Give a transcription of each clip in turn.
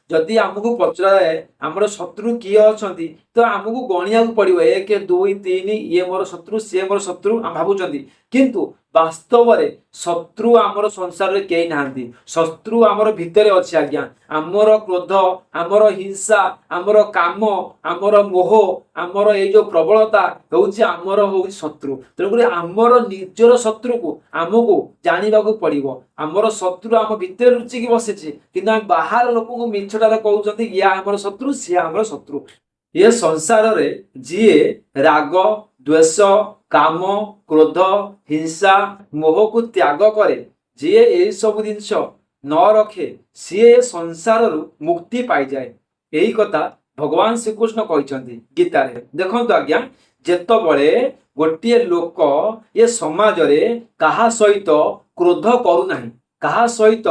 जदि आमको पचराए आमर शत्रु किए अच्छा तो आमको गणिया पड़ो 1 2 3 ये मोर शत्रु सी मोर शत्रु आम भावुं किंतु वास्तव में शत्रु आमर संसार में कई ना शत्रु आमर भितर अच्छे आज्ञा आमर क्रोध आमर हिंसा आमर काम आमर मोह आमर ये जो प्रबलता हूँ आमर हूँ शत्रु तेणुक आमर निजर शत्रु को आमको जानवा पड़ो आमर शत्रु आम भितर लुचिकी बसी कि बाहर लोक मिछटार कहते या आमर शत्रु सी आमर शत्रु ये संसार रे जीए राग द्वेष काम क्रोध हिंसा मोह को त्याग करे जीए यही सब जिनस न रखे सी संसार मुक्ति पाई जाए यही कथा भगवान श्रीकृष्ण कहते गीता रे देखो आज्ञा जेत बड़े गोटे लोक ये समाज रे कहा सहित क्रोध करूना कहा सहित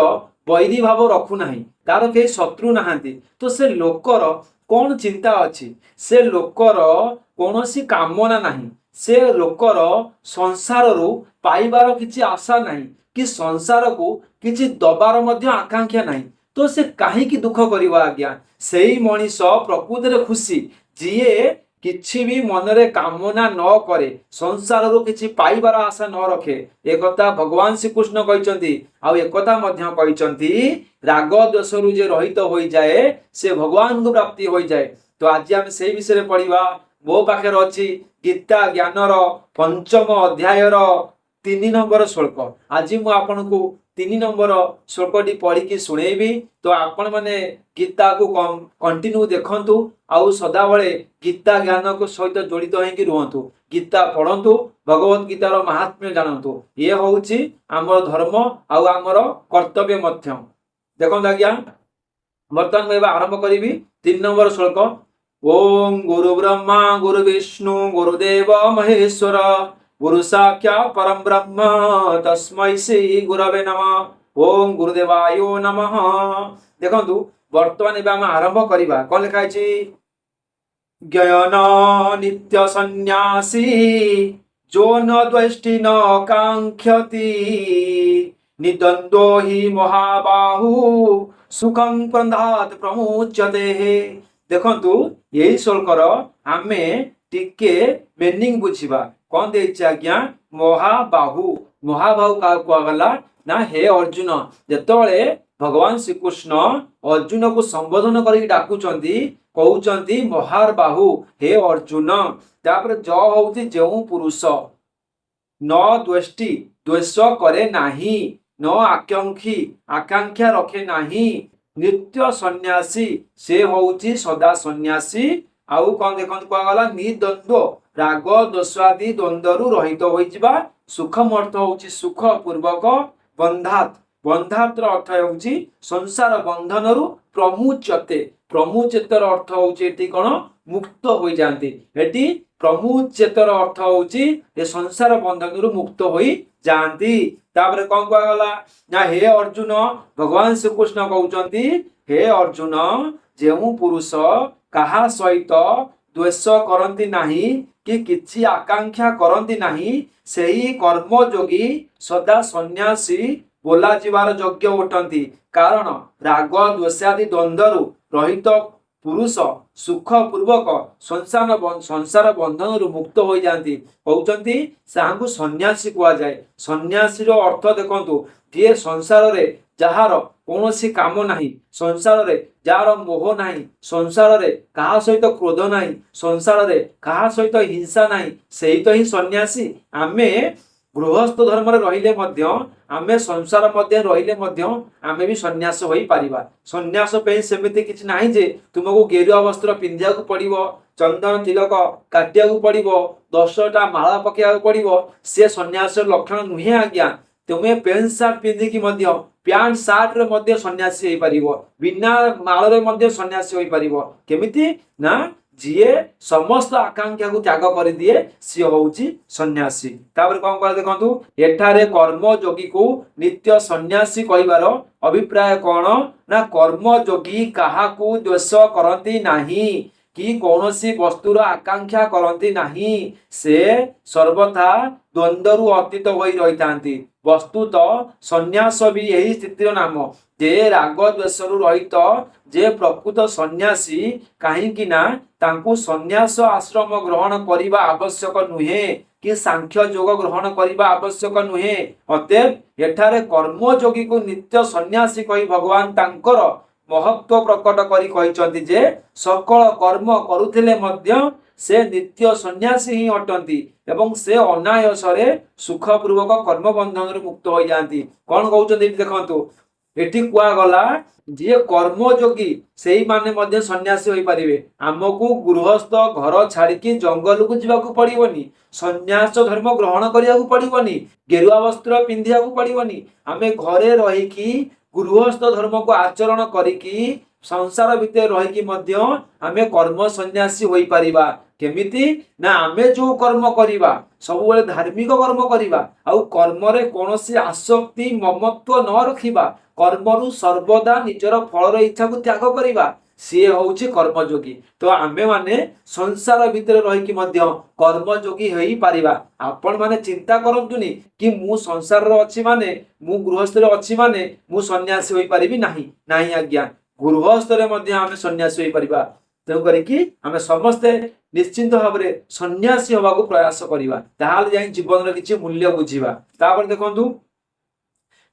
वैरी भाव रखुना तार कई शत्रु नहांती तो से लोकर कौन चिंता अच्छी से लोकर कौन सी कामना नहीं से लोकर संसार रु पाइबार किसी आशा नहीं कि संसार को किसी दबार मध्य आकांक्षा नहीं तो से कहीं दुख करवा आज्ञा से ही मनीष प्रकृति रे खुशी जीए किछि भी मन रे कामना न करे संसार रो किछि पाइबार आशा न रखे एक कथा भगवान श्रीकृष्ण कहते आउ एक कथा मध्य कहते राग द्वेष रु जे रहित हो जाए से भगवान को प्राप्ति हो जाए तो आज आम से विषय पढ़ा मो पाखे अच्छी गीता ज्ञानर पंचम अध्याय 3 नंबर श्लोक आज मुझे आपन को 3 नंबर श्लोकटी पढ़ी शुणेबी तो आपण मैंने गीता को कंटिन्यू देखंतु आउ सदाबले गीता ज्ञान को सहित जड़ित होकर रुहतु गीता पढ़ंतु भगवत गीतार महात्म्य जानतु ये हूँ आमर धर्म आउ आमर कर्तव्य मध्य देखो आज्ञा बर्तमान मुझे आरंभ करी 3 नंबर श्लोक ओम गुरु ब्रह्मा गुरु विष्णु गुरुदेव महेश्वर गुरु साक्षात् परम ब्रह्म तस्मै श्री गुरवे नमः ओम गुरुदेवाय नमः देखंतु वर्तमान एबे हम आरंभ करिबा कोन लिखा अछि ज्ञान नित्य सन्यासी जो न द्वेष्टि न कांक्षति निद्वंद्वो हि महाबाहु सुखं प्रंधात प्रमुच्यते देखंतु यही श्लोकर आमे टिके मीनिंग बुझिबा कौन देछि आज्ञा महाबाहु महाबाहु का कहगला ना हे अर्जुन जेतबेले भगवान श्रीकृष्ण अर्जुन को संबोधन करके डाकुचंती कहउचंती महाबाहु हे अर्जुन तापर ज होउती जेउ पुरुष न द्वेष्टि द्वेष करे नाही न आकांक्षी आकांक्षा रखे नाही नित्य सन्यासी से होउची सदा सन्यासी आउ कौन देखंत कहगला निद्वंद्व राग दोषादि द्वंद्वरु रहित होइजिबा सुखम अर्थ होउची सुख पूर्वक बंधात बंधात अर्थ होउची संसार बंधनरु प्रमुच्यते प्रमुच्यतर अर्थ होउची एटी कोन मुक्त होई जानती एटी प्रमुच्यतर अर्थ होउची ए संसार बंधनरु मुक्त होई जानती तापर कौन कहगला ना हे अर्जुन भगवान श्रीकृष्ण कहउचंती हे अर्जुन जेउ पुरुष कहा सहित द्वेष करती नाही कि किछि आकांक्षा करती नाही सेही कर्मयोगी सदा सन्यासी बोला जीवार योग्य उठंती कारण राग द्वेषादि द्वंद्वरु रहित पुरुष सुख पूर्वक संसार बंधन मुक्त हो जाती कहते साहू सन्यासी कह जाए सन्यासी अर्थ देखंतु किए संसार रे जार कौन सी काम नहीं संसार रे जार मोह नहीं संसार रे कहा सहित क्रोध नहीं संसार रे कहा सहित हिंसा नहीं सही तो ही सन्यासी आमे गृहस्थ धर्म रहिले मध्य आमे संसार मध्य रहिले मध्य आमे भी सन्यास होई पारिबा सन्यास पे सेमिति किछ नाही जे तुमको गेरुआ वस्त्र पिंधिया को पड़िबो चंदन तिलक काटिया को पड़िबो 10टा माला पकेया को पड़िबो से सन्यास लक्षण नुहे आज्ञा तुमे पेंट शर्ट पिंधिकी मध्य पैंट शर्ट रे मध्य सन्यासी होई पारिबो बिना माल रे मध्य सन्यासी होई पारिबो केमिति ना जीए समस्त आकांक्षा को त्याग कर दिए सी होउची सन्यासी तापर कौन कर देखंतु एठारे कर्म योगी को नित्य सन्यासी कहिबार अभिप्राय कौन ना कर्म योगी काहा को द्वेष करंती नाही कि कौनसी वस्तुर आकांक्षा करंती नाही से सर्वथा द्वंद्वरु अतीत होई रहितांती वस्तुत सन्यास भी यही स्थितिर नाम जे राग द्वेषरु रहित जे प्रकृत सन्यासी कहीं ना तांकु सन्यास आश्रम ग्रहण करने आवश्यक नुहे कि सांख्य योग ग्रहण करने आवश्यक नुहे। अतएव एठारे कर्मयोगी को नित्य सन्यासी कही भगवान तांकर महत्व प्रकट करी कहिसंती जे सकल कर्म करुथिले मध्य से नित्य सन्यासी ही अटंती एवं से अनायासरे सुखपूर्वक कर्म बंधन मुक्त हो जाती। कौन कहते देखो एटी कुआ गला जी कर्मयोगी से माने मध्य सन्यासी हो पारे। आमको गृहस्थ घर छाड़िकी जंगल को जावाक पड़ोनी, सन्यास धर्म ग्रहण करने पड़ोनी, गेरुआ वस्त्र पिंधिया पड़ोनी। आमे घरे रहीकी गृहस्थ धर्म को आचरण करिकी संसार भितर रहीकी मध्य आमे कर्म सन्यासी हो पारिबा। केमिति ना आमे जो कर्म करिबा सब बेले धार्मिक कर्म करिबा आउ कर्म रे कोनोसी आसक्ति ममत्व न रखिबा, कर्मरु सर्वदा निजर फलर इच्छा को त्याग करिबा, सी होउछि कर्मयोगी। तो आमे माने संसार भितर रहीकी मध्य कर्मयोगी होई पारिबा। आपण माने चिंता करंतुनी कि मु संसार रो अछि माने मु गृहस्थ रे अछि माने मु सन्यासी होई पारिबी नाही नाही आज्ञा। गृहस्थ रे मध्य आमे सन्यासी होई पारिबा। तेणु करिकी आमे समस्ते निश्चिंत भाव में सन्यासी होगा प्रयास करवा, ताहले जाई जीवन रे किछि मूल्य बुझिबा। तापर देखंतु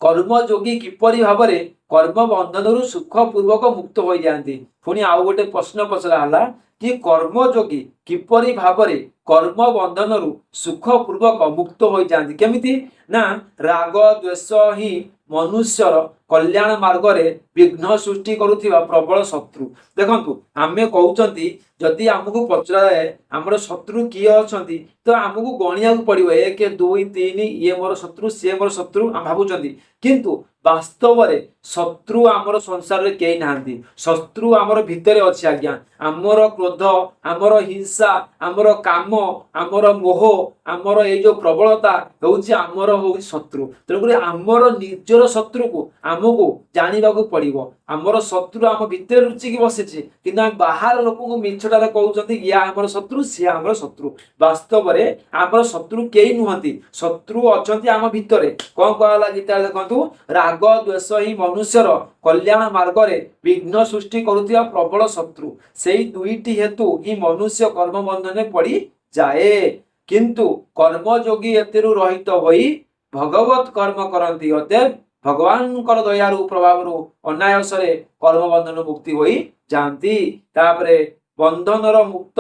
कर्मयोगी किपरि भाव में कर्म बंधन सुखपूर्वक मुक्त हो जाती। पुणी आउ गोटे प्रश्न पचरा हला कि कर्मयोगी किपरि भाव में कर्म बंधन सुखपूर्वक मुक्त हो जाती केमिति ना राग द्वेष ही मनुष्यर कल्याण मार्ग रे विघ्न सृष्टि करुथिबा प्रबल शत्रु। देखंतु आमे कहउचंती जदि आमको पचराए आमर शत्रु किए अछंती तो आमको गणिया पड़ो 1 2 3 ये मोर शत्रु सी मोर शत्रु आम भावुचंती, किंतु वास्तव रे शत्रु आमर संसार रे केही नाहंती। शत्रु आमर भितरे अछि आज्ञा। आमर क्रोध, आमर हिंसा, आमर काम, आमर मोह, आमर ए जो प्रबलता होउछि आमर होउछि शत्रु। तेणुकरी आमर निजर शत्रु को आमको जानिबा को पड़िबो। आमर शत्रु आम भितर रुचिकी बसिछि, किंतु आम बाहर लोक को मिछटारे कहउचंती या आमर शत्रु सी आमर शत्रु। वास्तव रे आमर शत्रु केही नुहंती, शत्रु अछंती आम भितरे। कोन कहला गीता देखंतु राग द्वेष ही मनुष्यर कल्याण मार्ग रे विघ्न सृष्टि करुथिबा प्रबल शत्रु। सेही दुईटी हेतु ही मनुष्य कर्म बंधन में पड़ी जाए, किंतु कर्मयोगी एतेरु रहित होई भगवत कर्म करंती। अतएव भगवान दयारु प्रभाव अनायासरे कर्म बंधन मुक्ति होई जानती। तापरे बंधनर मुक्त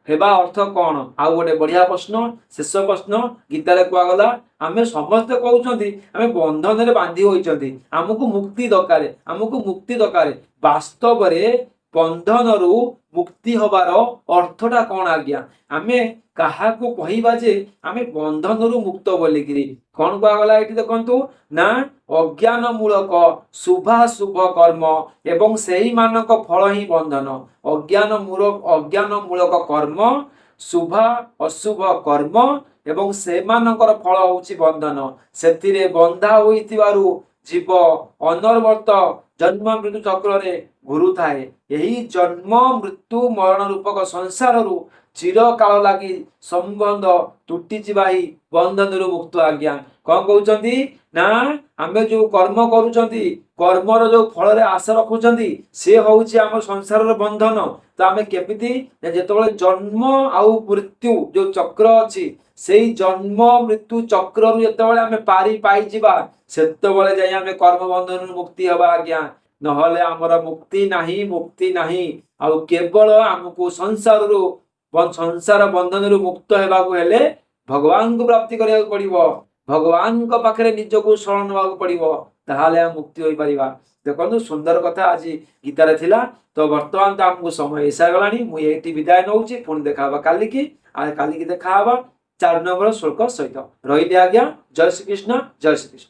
हेबा अर्थ कौन? आउ गोटे बढ़िया प्रश्न, शेष प्रश्न गीतारे कुआगला आमे समस्त कहउछंती आमे बंधन रे बांधी होइछंती, हमकु मुक्ति दरकार, हमकु मुक्ति दरकार। वास्तव रे बंधनरु मुक्ति हबार अर्थटा कौन आज्ञा? आमे काहाकू कहिबा जे आमे बंधनरु मुक्त बोलिकिरी कौन कुआगला एठी देखंतु ना अज्ञान मूलक शुभाशुभ कर्म एवं सेही मानक फल ही बंधन। अज्ञान मूलक कर्म, शुभ अशुभ कर्म एवं से मानकर फल होउछि बंधन। सेतिरे बंधा होइतिबारु जीव अनर्वर्त जन्म मृत्यु चक्र रे घुरु थाए। यही जन्म मृत्यु मरण रूपक संसार चिर काल लगी संबंध तुटी जिबाही बंधन मुक्त आज्ञा। कौन कहउचंती ना आमे जो कर्म करूचंती कर्मर जो फल रे आशा रखुचंती से होउछि हमर संसार रे बंधन। तो आमे केमिति जेतबेले जन्म आउ मृत्यु जो चक्र अछि सेही जन्म मृत्यु चक्र रु जेतबेले आमे पारी पाई जिबा सेतबेले जाई आमे कर्म बंधन मुक्ति हबा आज्ञा। नहले हमर मुक्ति नाही, मुक्ति नाही। आउ केवल हमको संसार बंधन रु मुक्त हेबाकू हेले भगवान को प्राप्ति करिया पड़िबो, भगवान को पाखरे निजको शरण होबाकू पड़िबो, ताहाले हम मुक्ति होई परिबा। देखो सुंदर कथा आज गीतारे थिला। तो वर्तमान तो हमको समय ऐसा गलानी, मु एटी विदाय नउची। पुणी देखाबा काली की देखा 4 नंबर श्लोक सहित रही आज्ञा। जय श्री कृष्ण, जय श्री कृष्ण।